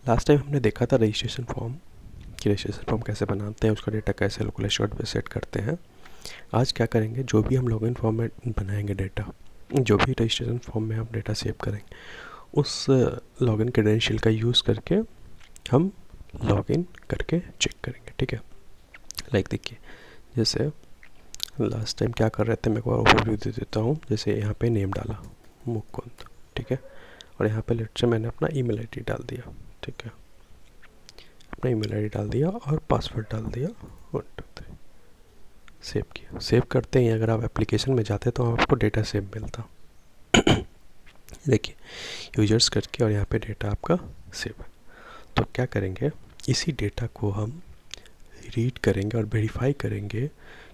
Last time हमने देखा था रजिस्ट्रेशन फॉर्म कि रजिस्ट्रेशन फॉर्म कैसे बनाते हैं, उसका डेटा कैसे लोकल स्टोरेज पे सेट करते हैं। आज क्या करेंगे, जो भी हम लॉगिन फॉर्म में बनाएंगे डेटा, जो भी रजिस्ट्रेशन फॉर्म में हम डेटा सेव करेंगे, उस लॉगिन क्रेडेंशियल का यूज़ करके हम लॉगिन करके चेक करेंगे। ठीक है, लाइक देखिए, जैसे लास्ट टाइम क्या कर रहे थे, मैं को ओवरव्यू दे देता हूँ। जैसे यहाँ पे नेम डाला मुकुंद, ठीक है, और यहाँ पे लेट से मैंने अपना ईमेल आईडी डाल दिया। ठीक है, अपना ईमेल आईडी डाल दिया और पासवर्ड डाल दिया, 1 2 3, सेव किया। सेव करते ही अगर आप एप्लीकेशन में जाते तो आपको डेटा सेव मिलता। देखिए, यूजर्स करके और यहाँ पे डेटा आपका सेव है। तो क्या करेंगे, इसी डेटा को हम रीड करेंगे और वेरीफाई करेंगे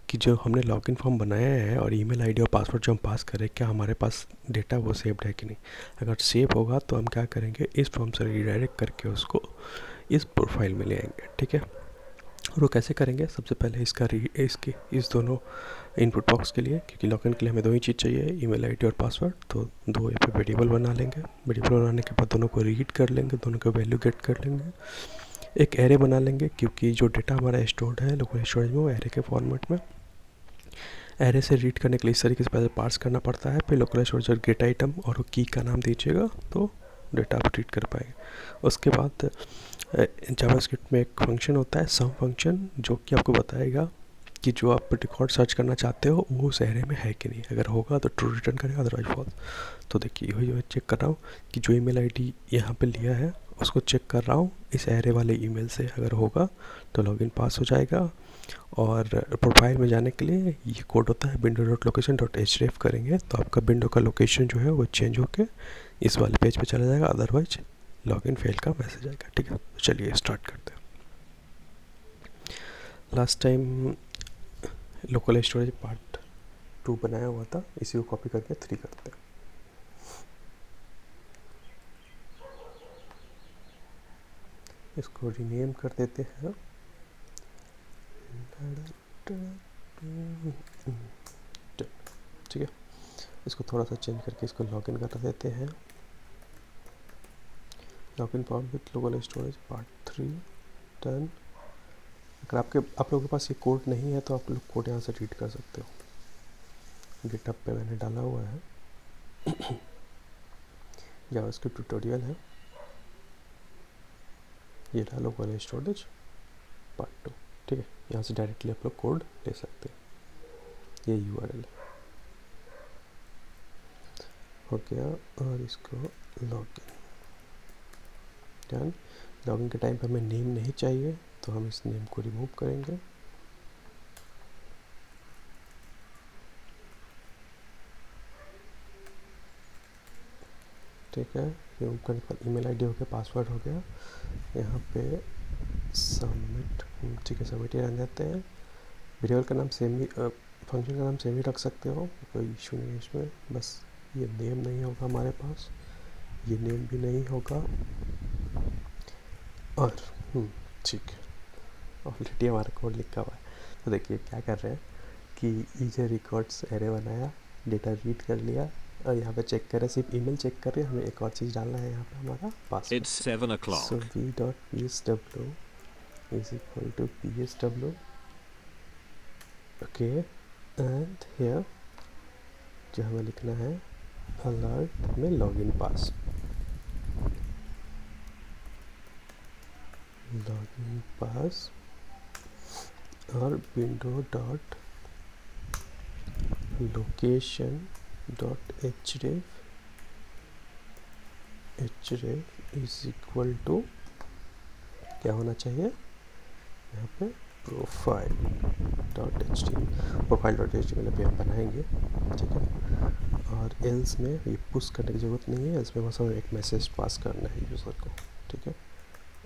कि जो हमने लॉगिन फॉर्म बनाया है और ईमेल आईडी और पासवर्ड जो हम पास करें, क्या हमारे पास डेटा वो सेव्ड है कि नहीं। अगर सेव होगा तो हम क्या करेंगे, इस फॉर्म से रीडायरेक्ट करके उसको इस प्रोफाइल में ले आएंगे। ठीक है, और वो कैसे करेंगे, सबसे पहले इस दोनों इनपुट बॉक्स के लिए, क्योंकि लॉगिन के लिए हमें दो ही चीज़ चाहिए, ईमेल आईडी और पासवर्ड, तो दो यहाँ पे वेरिएबल बना लेंगे। वेरिएबल बनाने के बाद दोनों को रीड कर लेंगे, दोनों का वैल्यू गेट कर लेंगे। एक एरे बना लेंगे, क्योंकि जो डेटा हमारा स्टोर्ड है लोकल स्टोरेज में वो एरे के फॉर्मेट में। एरे से रीड करने के लिए इस तरीके से पहले पार्स करना पड़ता है, फिर लोकल स्टोरेज गेट आइटम और की का नाम दीजिएगा तो डेटा आप रीड कर पाएंगे। उसके बाद जावास्क्रिप्ट में एक फंक्शन होता है सम फंक्शन, जो कि आपको बताएगा कि जो आप रिकॉर्ड सर्च करना चाहते हो वो उस एरे में है कि नहीं। अगर होगा तो ट्रू रिटर्न करेगा, अदरवाइज फॉल्स। तो देखिए, वही मैं चेक कर रहा हूँ कि जो ईमेल आईडी यहाँ पे लिया है उसको चेक कर रहा हूँ इस एरे वाले ईमेल से। अगर होगा तो लॉगिन पास हो जाएगा। और प्रोफाइल में जाने के लिए ये कोड होता है window dot location dot H करेंगे तो आपका विंडो का लोकेशन जो है वो चेंज होकर इस वाले पेज पे चला जाएगा, अदरवाइज लॉगिन फेल का मैसेज आएगा। ठीक है, तो चलिए स्टार्ट करते हैं। Last time local storage part 2 बनाया हुआ था, इसी को कॉपी करके 3 करते हैं। इसको रीनेम कर देते हैं, ठीक है। इसको थोड़ा सा चेंज करके इसको लॉगिन कर देते हैं। Login form with local storage part 3 done. अगर आप लोगों के पास ये कोड नहीं है तो आप लोग कोड यहाँ से रीड कर सकते हो, गिटहब पे मैंने डाला हुआ है। जावास्क्रिप्ट ट्यूटोरियल है, ये रहा लोकल स्टोरेज पार्ट 2। ठीक है, यहाँ से डायरेक्टली आप लोग कोड ले सकते हैं। ये यूआरएल हो गया और इसको लॉगिन डन। लॉगिन के टाइम पर हमें नेम नहीं चाहिए तो हम इस नेम को रिमूव करेंगे। ठीक है, रिमूव करने के बाद ईमेल आईडी हो गया, पासवर्ड हो गया। यहाँ पे सबमिट, ठीक है, सबमिट ही रह जाते हैं। वेरिएबल का नाम सेम ही, फंक्शन का नाम सेम ही रख सकते हो, कोई इशू नहीं है इसमें। बस ये नेम नहीं होगा हमारे पास, ये नेम भी नहीं होगा। और ठीक है, ऑलरेडी हमारा कोड लिखा हुआ है। तो देखिए क्या कर रहे हैं कि ईजर रिकॉर्ड्स एरे बनाया, डेटा रीड कर लिया और यहाँ पे चेक करें, सिर्फ ईमेल चेक कर रहे हैं। हमें एक और चीज़ डालना है यहाँ पे, हमारा password. It's 7 so o'clock. v.psw is equal to psw, okay, and here जो हमें लिखना है अलर्ट में लॉगिन पास, लॉगिन पास और window dot location dot href is equal to क्या होना चाहिए यहाँ पे, profile dot H T L अभी हम बनाएंगे। ठीक है, और एल्स में ये पुश करने की ज़रूरत नहीं है, एल्स में बस हमें एक मैसेज पास करना है यूज़र को। ठीक है,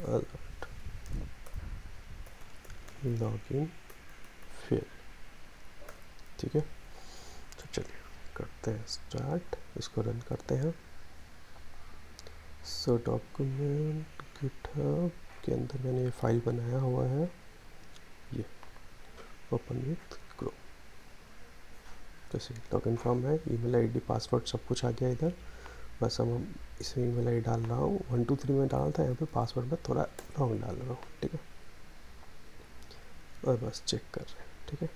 अलर्ट लॉगिन फेल। ठीक है, तो चलिए करते हैं स्टार्ट, इसको रन करते हैं। सो डॉक्यूमेंट गिटहब के अंदर मैंने ये फाइल बनाया हुआ है, ये ओपन विथ क्रोम। जैसे लॉगिन फॉर्म है, ईमेल आईडी पासवर्ड सब कुछ आ गया इधर। बस हम इसमें ईमेल आई डाल रहा हूँ, 123 में डाला था, यहाँ पे पासवर्ड में थोड़ा रॉन्ग डाल रहा हूँ, ठीक है। और बस चेक कर रहे हैं, ठीक है।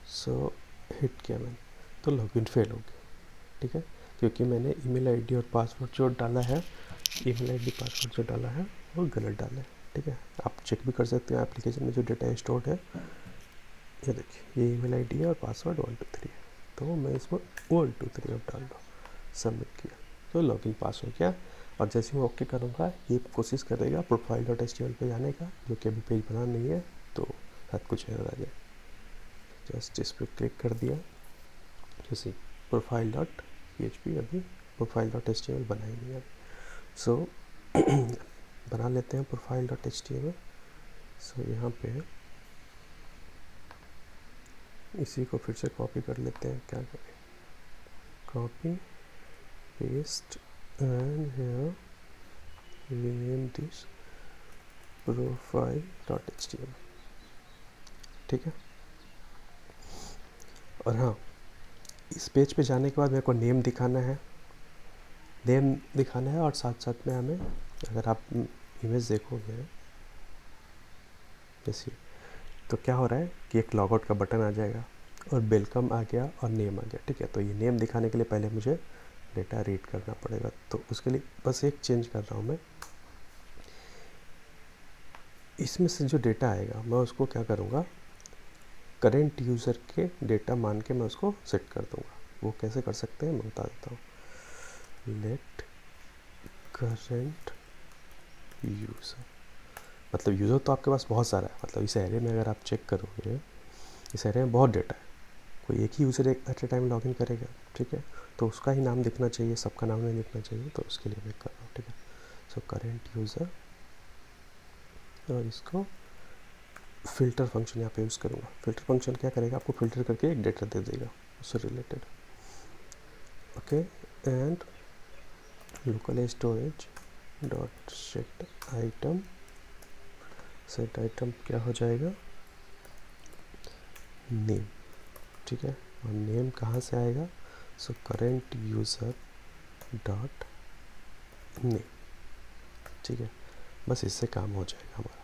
सो हिट किया मैंने तो लॉगिन फेल हो गया, ठीक है, क्योंकि मैंने ईमेल आईडी और पासवर्ड जो डाला है, ईमेल आईडी पासवर्ड जो डाला है वो गलत डाला है, ठीक है। आप चेक भी कर सकते हो एप्लीकेशन में जो डेटा स्टोर्ड है, ये देखिए ये ईमेल आईडी है और पासवर्ड 123 है, तो मैं इसमें 123 अब डाल रहा हूँ, सबमिट किया तो लॉगिन पास हो गया। और जैसे मैं ओके करूँगा ये कोशिश करेगा profile.html पे जाने का, जो कि अभी पेज बना नहीं है, तो शायद कुछ एरर आ जाए। जस्ट इस पर क्लिक कर दिया, जैसे profile.php अभी profile.html बना ही नहीं है। सो बना लेते हैं profile.html। सो यहाँ पे इसी को फिर से कॉपी कर लेते हैं, क्या करें, copy paste and here rename this profile.html, ठीक है। और हाँ, इस पेज पे जाने के बाद मेरे को नेम दिखाना है, नेम दिखाना है, और साथ साथ में हमें, अगर आप इमेज देखोगे जैसे, तो क्या हो रहा है कि एक लॉगआउट का बटन आ जाएगा और वेलकम आ गया और नेम आ गया, ठीक है। तो ये नेम दिखाने के लिए पहले मुझे डेटा रीड करना पड़ेगा, तो उसके लिए बस एक चेंज कर रहा हूँ मैं, इसमें से जो डेटा आएगा मैं उसको क्या करूँगा, करेंट यूज़र के डेटा मान के मैं उसको सेट कर दूँगा। वो कैसे कर सकते हैं मैं बता देता हूँ। लेट करेंट यूज़र, मतलब यूज़र तो आपके पास बहुत सारा है, मतलब इस एरे में अगर आप चेक करोगे, इस एरे में बहुत डेटा है, कोई एक ही यूज़र एक एट ए टाइम लॉगिन करेगा, ठीक है, तो उसका ही नाम दिखना चाहिए, सबका नाम नहीं दिखना चाहिए, तो उसके लिए मैं कर रहा हूँ, ठीक है। सो करेंट यूज़र, और इसको फ़िल्टर फंक्शन यहाँ पे यूज़ करूँगा। फ़िल्टर फंक्शन क्या करेगा, आपको फ़िल्टर करके एक डेटा दे देगा उससे related, okay. And local storage dot set item, set item क्या हो जाएगा, नेम, ठीक है। और नेम कहाँ से आएगा, सो करेंट यूज़र डॉट नेम, ठीक है। बस इससे काम हो जाएगा हमारा।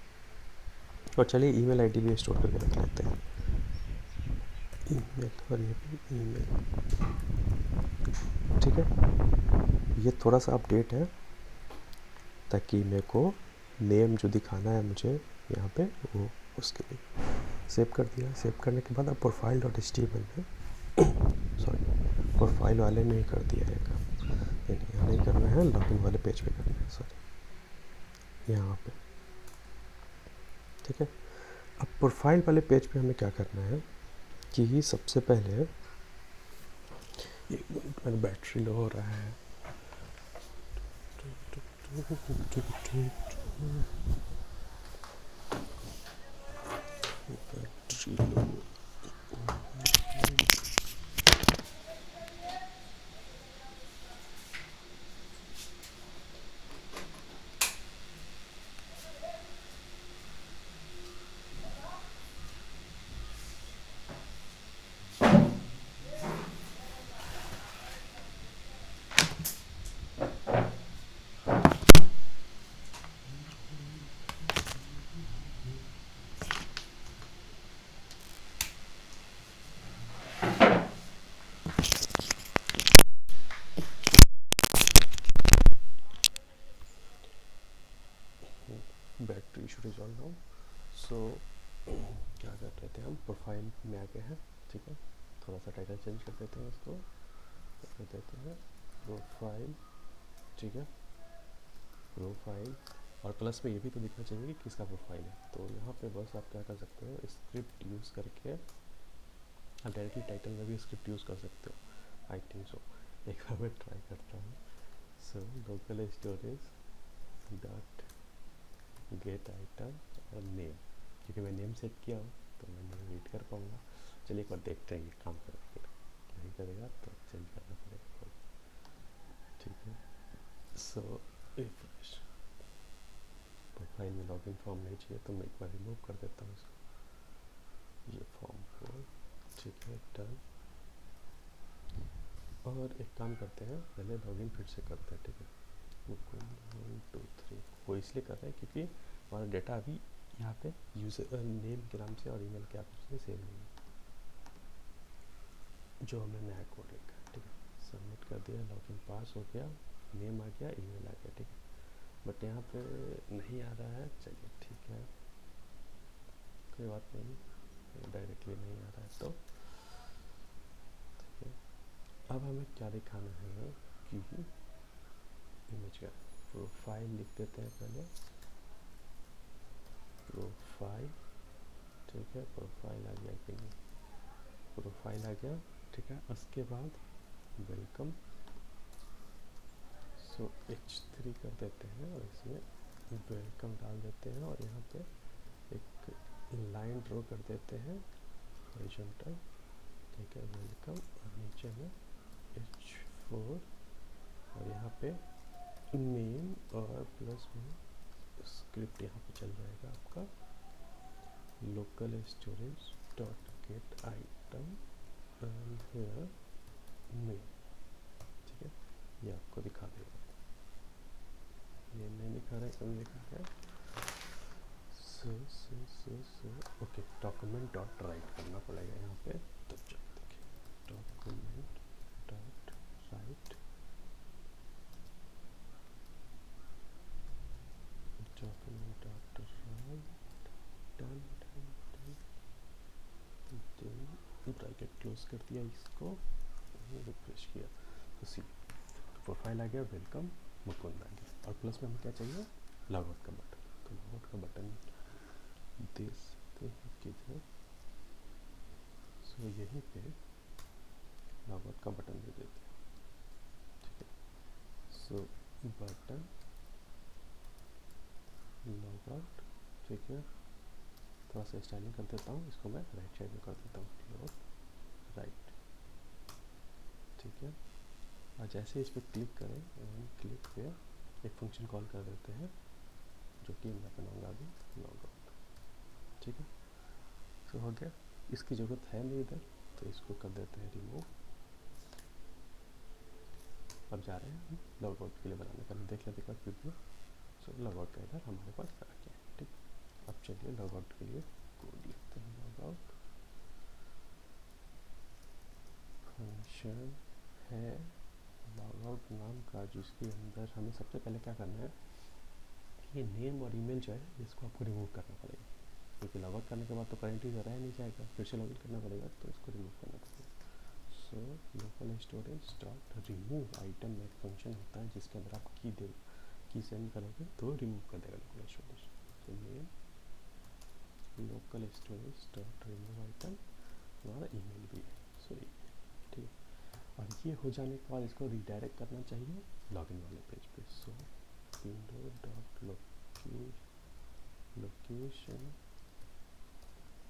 और चलिए ईमेल आईडी भी स्टोर करके रख लेते हैं, ईमेल, और ये भी ईमेल, ठीक है। ये थोड़ा सा अपडेट है ताकि मेरे को नेम जो दिखाना है मुझे यहाँ पे, वो उसके लिए सेव कर दिया। सेव करने के बाद अब profile.html में सॉरी प्रोफाइल वाले में ही कर दिया है काम, यहाँ नहीं करना है, लॉगिन वाले पेज पे करना है, सॉरी यहाँ पे, ठीक है। अब प्रोफाइल वाले पेज पे हमें क्या करना है कि सबसे पहले, एक मिनट मेरा बैटरी लो हो रहा है, battery low, battery issue resolve हो। सो क्या कर रहे थे हम, प्रोफाइल में आ गए हैं, ठीक है। थोड़ा सा टाइटल चेंज कर देते हैं, इसको कर देते हैं प्रोफाइल, ठीक है, प्रोफाइल। और प्लस में ये भी तो दिखना चाहिए कि किसका प्रोफाइल है, तो यहाँ पे बस आप क्या कर सकते हो, स्क्रिप्ट यूज़ करके आप डायरेक्टली टाइटल में भी स्क्रिप्ट यूज़ कर सकते हो, आई थिंक सो। एक बार मैं ट्राई करता हूँ। So local storage dot gate item और नेम, क्योंकि मैं नेम सेट किया हूँ तो मैं नेम रीड कर पाऊँगा। चलिए एक बार देखते हैं ये काम करेगा, नहीं करेगा तो चेंज करना पड़ेगा, ठीक है। सो रिफ्रेश, प्रोफाइल में लॉगिन फॉर्म नहीं चाहिए तो मैं एक बार रिमूव कर देता हूँ इसको, ये फॉर्म को, ठीक है, डन। और एक काम करते हैं, पहले लॉगिन फिर से करते हैं, ठीक है। मुकुंद 1 2 3। वो इसलिए कर रहे हैं क्योंकि हमारा डेटा अभी यहाँ पे यूज़र नेम के नाम से और ईमेल के नाम से सेव नहीं है, जो हमने नया कोड लिखा है। ठीक है, सबमिट कर दिया, लॉगिन पास हो गया, नेम आ गया, ईमेल आ गया। ठीक है, बट यहाँ पे नहीं आ रहा है। चलिए ठीक है, कोई बात नहीं, डायरेक्टली नहीं आ रहा है तो ठीक है। अब हमें क्या दिखाना है कि इमेज का प्रोफाइल लिख देते हैं पहले, प्रोफाइल। ठीक है, प्रोफाइल आ गया कि नहीं, प्रोफाइल आ गया। ठीक है, उसके बाद वेलकम, सो H3 कर देते हैं और इसमें वेलकम डाल देते हैं और यहाँ पे एक लाइन ड्रॉ कर देते हैं हॉरिजॉन्टल। ठीक है, वेलकम, और नीचे में H4 और यहाँ पे नेम और प्लस में स्क्रिप्ट यहाँ पे चल जाएगा आपका local storage dot gate item and here name. ठीक है, ये आपको दिखा देगा, ये नहीं दिखा रहा है, कभी दिखा रहा है। So okay, document dot write करना पड़ेगा यहाँ पे। तो चलो देखिए, document dot write, document dot write, done done done, then bracket close कर दिया इसको, रिफ्रेश किया तो सी प्रोफाइल आ गया, वेलकम मुकुंद आ गया, और प्लस में हमें क्या चाहिए, लॉग आउट का बटन। तो लॉग आउट का बटन दे सकते हैं किधर, सो यहीं पे लॉग आउट का बटन दे देते हैं। ठीक है, सो बटन लॉग आउट। ठीक है, थोड़ा सा स्टाइलिंग कर देता हूँ इसको, मैं राइट साइड में कर देता हूँ, लॉग राइट। ठीक है, और जैसे इस पर क्लिक करें, क्लिक पे एक फंक्शन कॉल कर देते हैं जो कि मैं बनाऊंगा अभी, लॉग आउट। ठीक है, तो हो गया, इसकी ज़रूरत है नहीं इधर, तो इसको कर देते हैं रिमूव। अब जा रहे हैं हम लॉग आउट के लिए बनाने, पहले देख लेते हैं प्रीव्यू। सो लॉग आउट का इधर हमारे पास आ गया। ठीक, अब चलिए लॉग आउट के लिए कोड लिखते हैं, लॉग आउट फंक्शन है लॉग आउट नाम का, जिसके अंदर हमें सबसे पहले क्या करना है, ये नेम और ईमेल जो है इसको आपको रिमूव करना पड़ेगा, क्योंकि लॉग आउट करने के बाद तो करंट यूज़र रह नहीं जाएगा, फिर से लॉग इन करना पड़ेगा, तो इसको रिमूव करना पड़ेगा। So local storage dot remove item में एक फंक्शन होता है जिसके अंदर आप की सेंड करोगे तो रिमूव कर देगा local storage. So name local storage dot remove item, हमारा ईमेल भी है, सो ठीक है। और ये हो जाने के बाद इसको रिडायरेक्ट करना चाहिए लॉगिन वाले पेज पे। So window dot location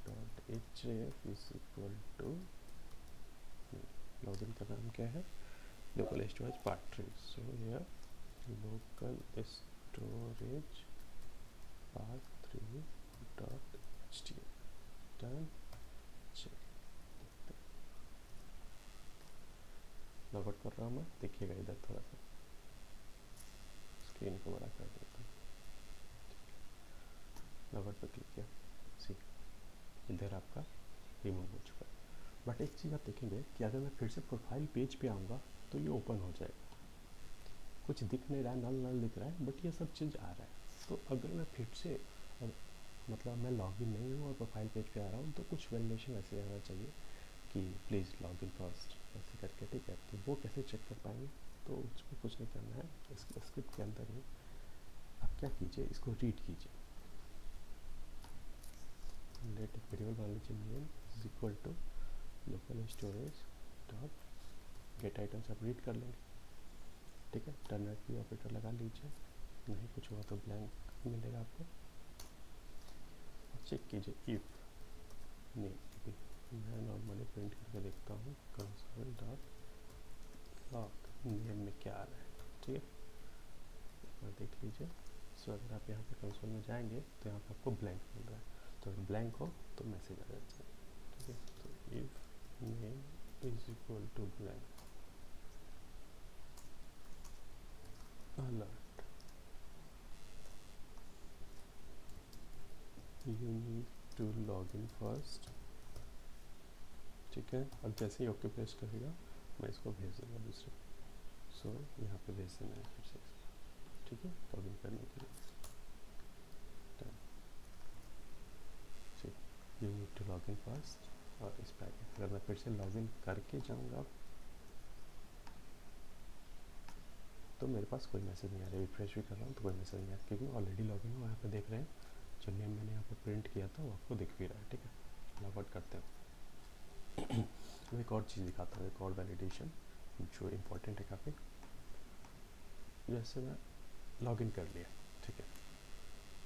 dot href is equal to, login का नाम क्या है, local storage part 3। So here local storage part 3 dot html, done. चलिए देखते हैं, लॉग आउट कर रहा हूँ मैं, देखिएगा इधर थोड़ा सा स्क्रीन को बड़ा कर देता हूँ। लॉग आउट पर क्लिक किया, सी इधर आपका रिमूव हो चुका है। बट एक चीज़ आप देखेंगे कि अगर मैं फिर से प्रोफाइल पेज पे आऊँगा तो ये ओपन हो जाएगा, कुछ दिख नहीं रहा है, नल नल दिख रहा है, बट ये सब चीज़ आ रहा है। तो अगर मैं फिर से मतलब मैं लॉगिन नहीं हूँ और प्रोफाइल पेज पे आ रहा हूँ, तो कुछ वैलिडेशन ऐसे आना चाहिए कि प्लीज़ लॉगिन फर्स्ट ऐसे करके। ठीक है, तो वो कैसे चेक कर पाएंगे, तो उसको कुछ नहीं करना है, इस स्क्रिप्ट के अंदर ही आप क्या कीजिए, इसको रीड कीजिए, लेट एक वेरिएबल बना लीजिए, name is equal to local storage dot get items, आप रीड कर लेंगे। ठीक है, टर्नट भी ऑपरेटर लगा लीजिए, नहीं कुछ हुआ तो ब्लैंक मिलेगा आपको। चेक कीजिए इफ नेम, मैं नॉर्मली प्रिंट करके देखता हूँ, कंसोल डॉट लॉग नेम में क्या आ रहा है। ठीक है, एक बार देख लीजिए। सो अगर आप यहाँ पे कंसोल में जाएंगे तो यहाँ पे आपको ब्लैंक मिल रहा है, तो अगर ब्लैंक हो तो मैसेज आ जाता है। ठीक है, तो if name is equal to blank alert, you need to log in first, ठीक है। और जैसे ही ओके प्रेस करेगा मैं इसको भेज दूँगा दूसरे, सो यहाँ पे भेज देना है फिर से, ठीक है, लॉग इन करने के लिए। डन, ठीक, you need to log in first, और इस पर अगर मैं फिर से लॉग इन करके जाऊँगा तो मेरे पास कोई मैसेज नहीं आ रहा, रिफ्रेश भी कर रहा हूँ तो कोई मैसेज नहीं आ रहा, क्योंकि ऑलरेडी लॉगिन हुआ। यहाँ पे देख रहे हैं जो नेम मैंने यहाँ पे प्रिंट किया था वो आपको दिख भी रहा है, ठीक है। लॉग आउट करते हैं। मैं एक और चीज़ दिखाता हूँ, एक और वैलिडेशन जो इम्पोर्टेंट है काफ़ी। जैसे मैं लॉगिन कर लिया, ठीक है,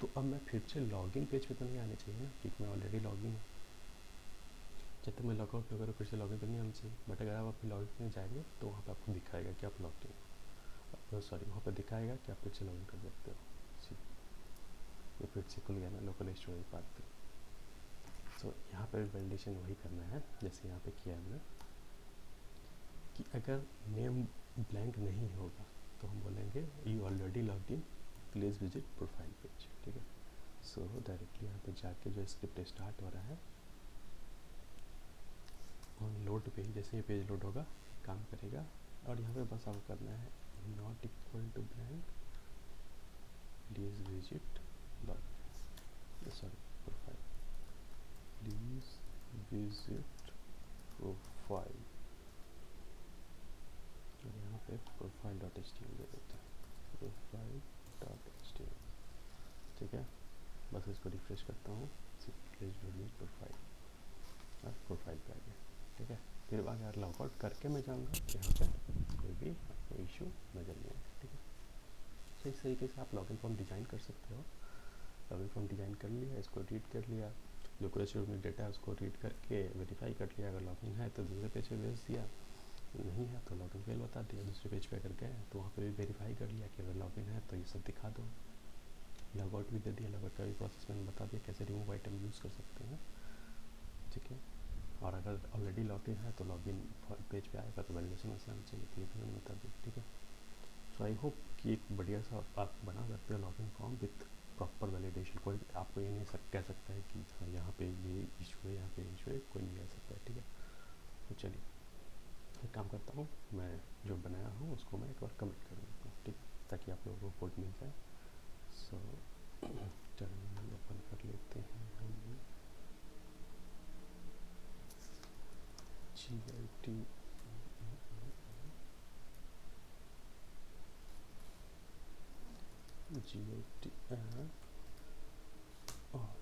तो अब मैं फिर से लॉगिन पेज पे तो नहीं आने चाहिए ना, क्योंकि मैं ऑलरेडी लॉगिन हूँ। जब तक मैं लॉगआउट नहीं करूँ फिर से लॉगिन पे नहीं आना चाहिए। बट अगर आप अपनी लॉगिन में जाएंगे तो वहाँ पे आपको दिखाएगा कि आप लॉगिन, सॉरी, वहाँ पे दिखाएगा कि आप फिर से लॉगिन कर सकते हो। ये फिर से खुल गया ना लोकल स्टोरेज पार्ट पे। सो यहाँ पे वैलिडेशन वही करना है जैसे यहाँ पे किया हमने, कि अगर नेम ब्लैंक नहीं होगा तो हम बोलेंगे you already logged in, please visit profile page, ठीक है। सो डायरेक्टली यहाँ पे जाके जो स्क्रिप्ट स्टार्ट हो रहा है ऑन लोड पे, जैसे ये पेज लोड होगा काम करेगा। और यहाँ पे बस आपको करना है not equal to blank, please visit log, sorry profile, please visit profile, और यहाँ पे प्रोफाइल डॉट एचटीएमएल दे देते हैं, प्रोफाइल डॉट एचटीएमएल, ठीक है। बस इसको रिफ्रेश करता हूँ, प्लीज़ विजिट प्रोफाइल, और प्रोफाइल पे आ गया, ठीक है। फिर अगर लॉगआउट करके मैं जाऊँगा तो यहाँ पे कोई भी आपको इशू नज़र नहीं आएगा, ठीक है। तो इस तरीके से आप लॉगिन फॉर्म डिज़ाइन कर सकते हो। लॉगिन फॉर्म डिज़ाइन कर लिया, इसको रीड कर लिया, जो क्वेश्चन में डेटा है उसको रीड करके वेरीफाई कर लिया, अगर लॉगिन है तो दूसरे पेज पे भेज दिया, नहीं है तो लॉगिन फेल बता दिया। दूसरे पेज पे अगर गए तो वहाँ पे भी वेरीफाई कर लिया कि अगर लॉगिन है तो ये सब दिखा दो। लॉगआउट भी दे दिया, लॉगआउट का भी प्रोसेस मैंने बता दिया कैसे रिमूव आइटम यूज़ कर सकते हैं, ठीक है। और अगर ऑलरेडी लॉगिन है तो लॉगिन पेज पे आएगा तो वैलिडेशन वैसे आना चाहिए, तो ये भी मैंने बता दिया, ठीक है। सो आई होप कि एक बढ़िया सा आप बना सकते हो login form with proper validation. कोई आपको ये नहीं कह सकता है कि हाँ यहाँ पे ये इशू है, यहाँ पे इशू है, कोई नहीं कह सकता है, ठीक है। तो चलिए एक काम करता हूँ, मैं जो बनाया हूँ उसको मैं एक बार कमेंट कर देता हूँ, ठीक है, ताकि आप लोगों को कोड मिल जाए। सो टर्मिनल ओपन कर लेते हैं हम, GIT GIT ऐप और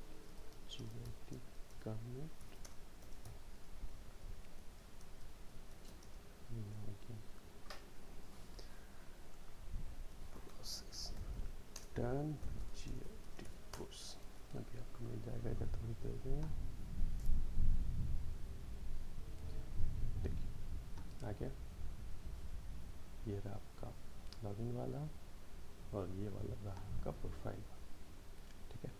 GIT comment login process done, GIT push. अभी आपको मिल जाएगा इधर थोड़ी देर में, देखिए आ गया। ये रहा आपका लॉगिन वाला और ये वाला रहा आपका प्रोफाइल वाला, ठीक है।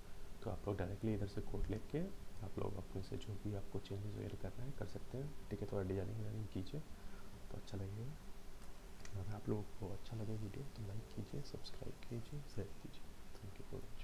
तो आप लोग डायरेक्टली इधर से कोड लेके आप लोग अपने से जो भी आपको चेंजेस वगैरह करना है कर सकते हैं, ठीक है। थोड़ा डिजाइनिंग कीजिए तो अच्छा लगेगा। अगर आप लोगों को अच्छा लगे वीडियो तो लाइक कीजिए, सब्सक्राइब कीजिए, शेयर कीजिए। Thank you for watching.